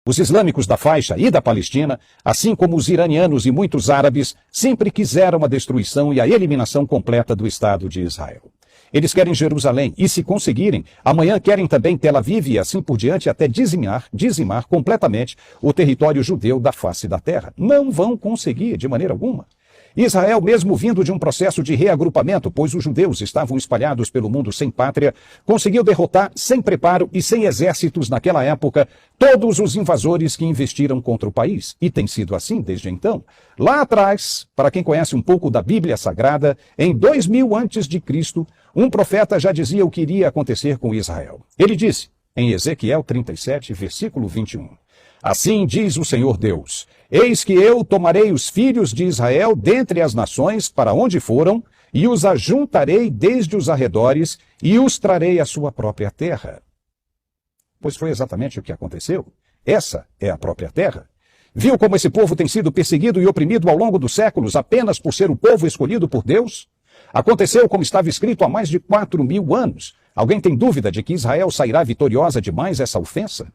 Os islâmicos da faixa e da Palestina, assim como os iranianos e muitos árabes, sempre quiseram a destruição e a eliminação completa do Estado de Israel. Eles querem Jerusalém e, se conseguirem, amanhã querem também Tel Aviv e assim por diante até dizimar completamente o território judeu da face da terra. Não vão conseguir de maneira alguma. Israel, mesmo vindo de um processo de reagrupamento, pois os judeus estavam espalhados pelo mundo sem pátria, conseguiu derrotar, sem preparo e sem exércitos naquela época, todos os invasores que investiram contra o país. E tem sido assim desde então. Lá atrás, para quem conhece um pouco da Bíblia Sagrada, em 2000 a.C., um profeta já dizia o que iria acontecer com Israel. Ele disse, em Ezequiel 37, versículo 21, assim diz o Senhor Deus, eis que eu tomarei os filhos de Israel dentre as nações para onde foram, e os ajuntarei desde os arredores, e os trarei à sua própria terra. Pois foi exatamente o que aconteceu. Essa é a própria terra. Viu como esse povo tem sido perseguido e oprimido ao longo dos séculos apenas por ser o povo escolhido por Deus? Aconteceu como estava escrito há mais de 4.000 anos. Alguém tem dúvida de que Israel sairá vitoriosa de mais essa ofensa?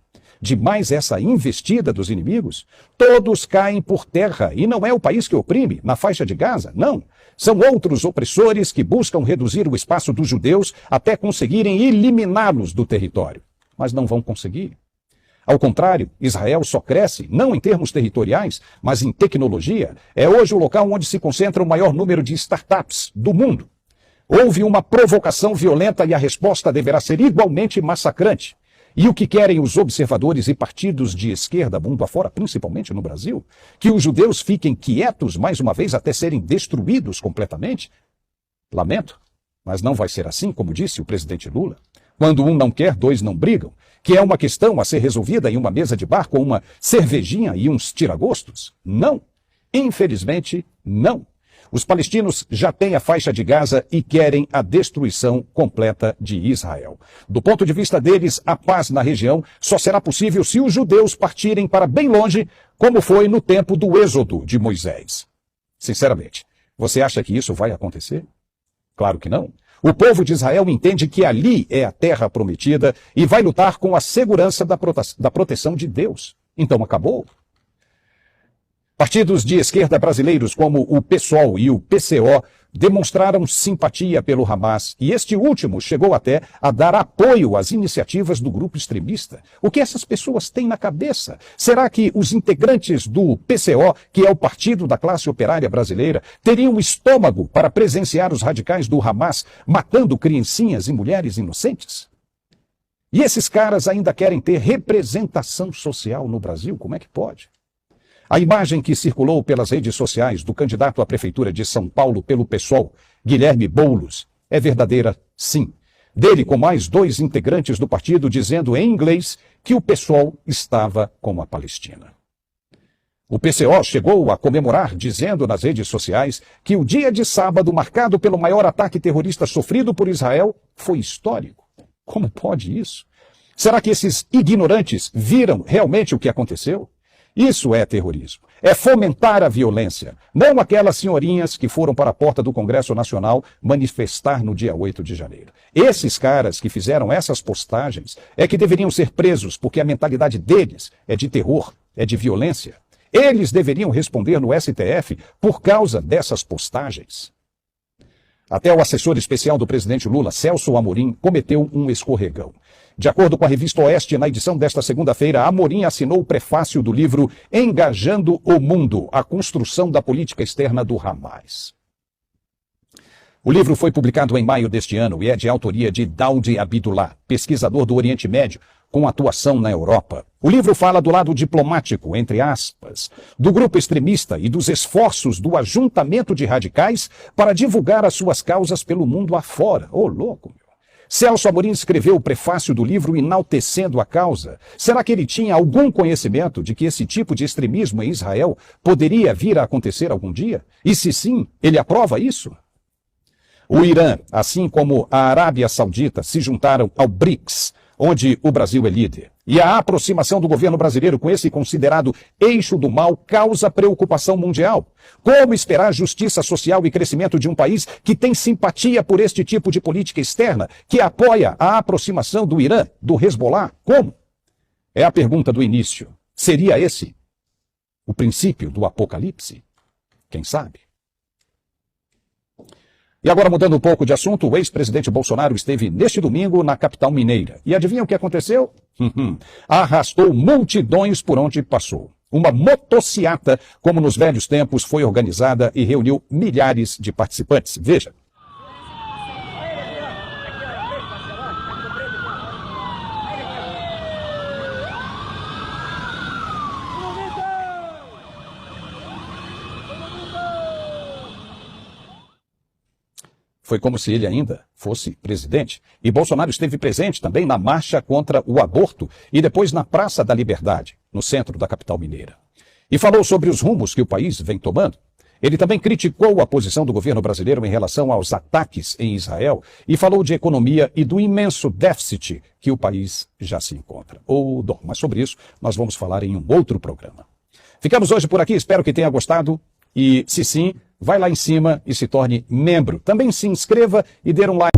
De mais essa investida dos inimigos? Todos caem por terra, e não é o país que oprime, na faixa de Gaza, não. São outros opressores que buscam reduzir o espaço dos judeus até conseguirem eliminá-los do território. Mas não vão conseguir. Ao contrário, Israel só cresce, não em termos territoriais, mas em tecnologia. É hoje o local onde se concentra o maior número de startups do mundo. Houve uma provocação violenta e a resposta deverá ser igualmente massacrante. E o que querem os observadores e partidos de esquerda mundo afora, principalmente no Brasil? Que os judeus fiquem quietos mais uma vez até serem destruídos completamente? Lamento, mas não vai ser assim, como disse o presidente Lula. Quando um não quer, dois não brigam, que é uma questão a ser resolvida em uma mesa de bar com uma cervejinha e uns tiragostos? Não. Infelizmente, não. Os palestinos já têm a faixa de Gaza e querem a destruição completa de Israel. Do ponto de vista deles, a paz na região só será possível se os judeus partirem para bem longe, como foi no tempo do Êxodo de Moisés. Sinceramente, você acha que isso vai acontecer? Claro que não. O povo de Israel entende que ali é a terra prometida e vai lutar com a segurança da proteção de Deus. Então acabou. Partidos de esquerda brasileiros como o PSOL e o PCO demonstraram simpatia pelo Hamas e este último chegou até a dar apoio às iniciativas do grupo extremista. O que essas pessoas têm na cabeça? Será que os integrantes do PCO, que é o partido da classe operária brasileira, teriam estômago para presenciar os radicais do Hamas matando criancinhas e mulheres inocentes? E esses caras ainda querem ter representação social no Brasil? Como é que pode? A imagem que circulou pelas redes sociais do candidato à prefeitura de São Paulo pelo PSOL, Guilherme Boulos, é verdadeira, sim. Dele com mais 2 integrantes do partido dizendo em inglês que o PSOL estava com a Palestina. O PCO chegou a comemorar, dizendo nas redes sociais que o dia de sábado, marcado pelo maior ataque terrorista sofrido por Israel, foi histórico. Como pode isso? Será que esses ignorantes viram realmente o que aconteceu? Isso é terrorismo. É fomentar a violência. Não aquelas senhorinhas que foram para a porta do Congresso Nacional manifestar no dia 8 de janeiro. Esses caras que fizeram essas postagens é que deveriam ser presos, porque a mentalidade deles é de terror, é de violência. Eles deveriam responder no STF por causa dessas postagens. Até o assessor especial do presidente Lula, Celso Amorim, cometeu um escorregão. De acordo com a revista Oeste, na edição desta segunda-feira, Amorim assinou o prefácio do livro Engajando o Mundo, a construção da política externa do Hamas. O livro foi publicado em maio deste ano e é de autoria de Daoud Abdullah, pesquisador do Oriente Médio, com atuação na Europa. O livro fala do lado diplomático, entre aspas, do grupo extremista e dos esforços do ajuntamento de radicais para divulgar as suas causas pelo mundo afora. Ô, louco, meu. Celso Amorim escreveu o prefácio do livro enaltecendo a causa. Será que ele tinha algum conhecimento de que esse tipo de extremismo em Israel poderia vir a acontecer algum dia? E se sim, ele aprova isso? O Irã, assim como a Arábia Saudita, se juntaram ao BRICS, onde o Brasil é líder. E a aproximação do governo brasileiro com esse considerado eixo do mal causa preocupação mundial. Como esperar justiça social e crescimento de um país que tem simpatia por este tipo de política externa, que apoia a aproximação do Irã, do Hezbollah? Como? É a pergunta do início. Seria esse o princípio do apocalipse? Quem sabe? E agora, mudando um pouco de assunto, o ex-presidente Bolsonaro esteve neste domingo na capital mineira. E adivinha o que aconteceu? Arrastou multidões por onde passou. Uma motociata, como nos velhos tempos, foi organizada e reuniu milhares de participantes. Veja. Foi como se ele ainda fosse presidente. E Bolsonaro esteve presente também na marcha contra o aborto e depois na Praça da Liberdade, no centro da capital mineira. E falou sobre os rumos que o país vem tomando. Ele também criticou a posição do governo brasileiro em relação aos ataques em Israel e falou de economia e do imenso déficit que o país já se encontra. Mas sobre isso nós vamos falar em um outro programa. Ficamos hoje por aqui, espero que tenha gostado e, se sim, vai lá em cima e se torne membro. Também se inscreva e dê um like.